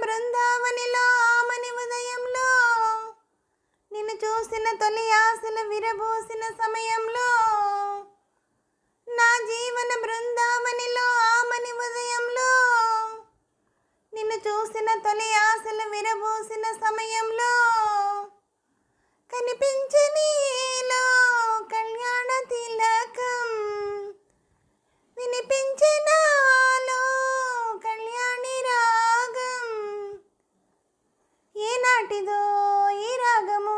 బృందావనిలో ఆమని ఉదయంలో నిన్ను చూసిన తొలి ఆశలు విరబూసిన సమయంలో నా జీవన బృందావనిలో ఆమని ఉదయంలో నిన్ను చూసిన తొలి ఆశలు విరబూసిన సమయంలో కనిపించనీలో కళ్యాణ తిలకం వినిపించనాలో కళ్యాణి రాగం ఏనాటిదో ఈ రాగము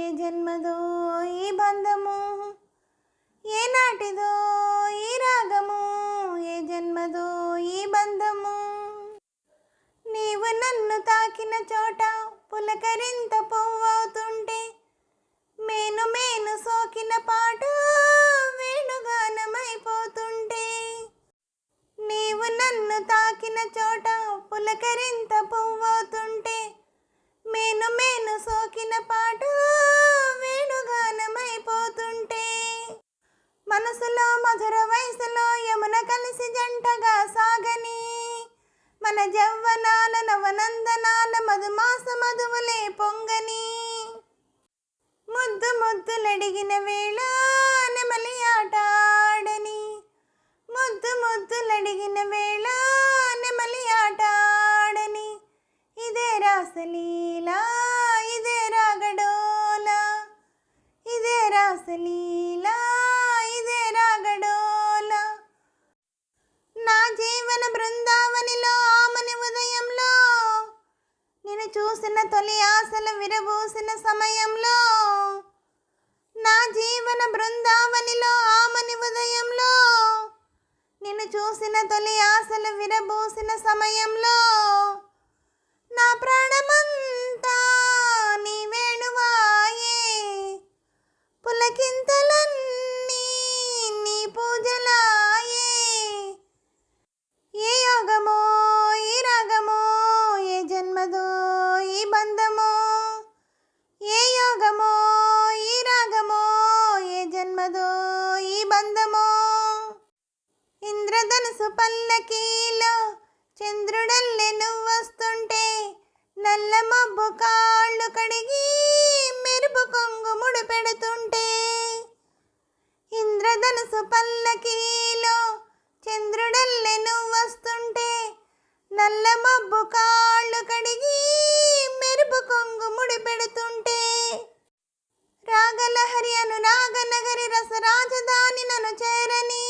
ఏ జన్మదో ఈ బంధము ఏనాటిదో ఈ రాగము ఏ జన్మదో ఈ బంధము నీవు నన్ను తాకిన చోట పులకరింత పువ్వవుతుంటే మేను మేను సోకిన పాట వేణుగానమైపోతుంటే నీవు నన్ను తాకిన చోట పులకరింత పువ్వవుతుంటే మేను మేను సోకిన పాట వేణుగానమైపోతుంటే మనసులో మధుర వయసులో యమున కలిసి జంటగా సాగని మన జవ్వనాల నవనందనాల మధుమాస మధువులే పొంగని ముద్దు ముద్దులడిగిన వేళ నెమలి ఆట ఆడని ముద్దు ముద్దులడిగిన వేళ నెమలి ఆట ఆడని ఇదే రాసలీలా ఇదే రాగడోలా ఇదే రాసలీలా ఇదే రాగడోలా నా జీవన బృందావనిలో ఆమని ఉదయంలో నిన్ను చూసిన తొలి ఆశలు విరబూసిన సమయంలో నా జీవన బృందావనిలో ఆమని ఉదయంలో నిన్ను చూసిన తొలి ఆశలు విరబూసిన సమయంలో నా ప్రాణమంతా నీ వేణువాయే పులకింతలన్నీ నీ పూజలాయే ఏ యోగమో ఈ రాగమో ఏ జన్మదో ఈ బంధమో ఏ యోగమో ఈ రాగమో ఏ జన్మదో ఈ బంధమో ఇంద్రధనుసు పల్లకీలో చంద్రుడల్లె నువ్వొస్తుంటే నల్ల మబ్బు కాళ్ళు కడిగి మెరుపు కొంగుముడు పెడుతుంటే ఇంద్రధనుసు పల్లకీలో చంద్రుడల్లె నువ్వొస్తుంటే నల్ల మబ్బు కాళ్ళు కడిగి మెరుపు కొంగుముడి పెడుతుంటే రాగలహరి అనురాగనగరి రసరాజధాని నన్ను చేరని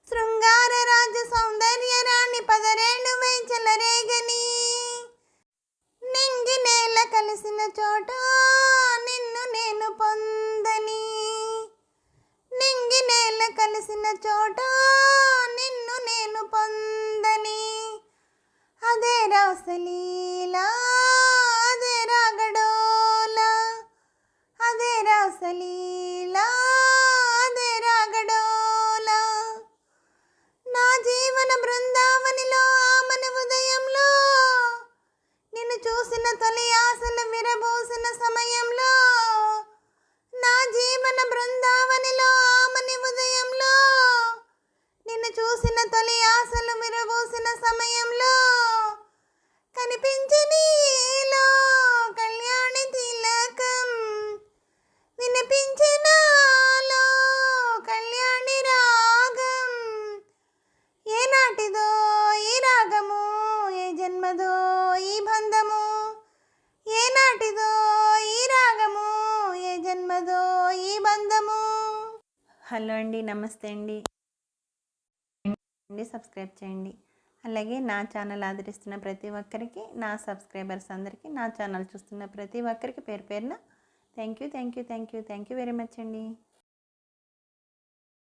శృంగార రాజ సౌందర్య రాణి పదరేణు వైచల రేగని నింగి నేల కలిసిన చోట నిన్ను నేను పొందని నింగి నేల కలిసిన చోట నిన్ను నేను పొందని అదే రాసలీలా అదే రాగడోలా అదే రాసలీలా అదే రాగడోలా నా జీవన బృందావనిలో ఆమని ఉదయంలో నిన్ను చూసిన తొలి ఆశలు విరబూసిన సమయంలో నా జీవన బృందావనిలో ఆమని ఉదయంలో నిన్ను చూసిన తొలి ఆశలు విరబూసిన సమయంలో కనిపించనీలో కళ్యాణి తిలకం వినిపించనాలో కళ్యాణి రాగం ఏనాటిదో ఈ రాగము ఏ జన్మదో ఈ బంధము ఏనాటిదో ఈ రాగము ఏ జన్మదో ఈ బంధము. హలో అండి, నమస్తే అండి. సబ్స్క్రైబ్ చేయండి. అలాగే నా ఛానల్ ఆదరిస్తున్న ప్రతి ఒక్కరికి, నా సబ్స్క్రైబర్స్ అందరికీ, నా ఛానల్ చూస్తున్న ప్రతి ఒక్కరికి పేరు పేరున థ్యాంక్ యూ వెరీ మచ్ అండి.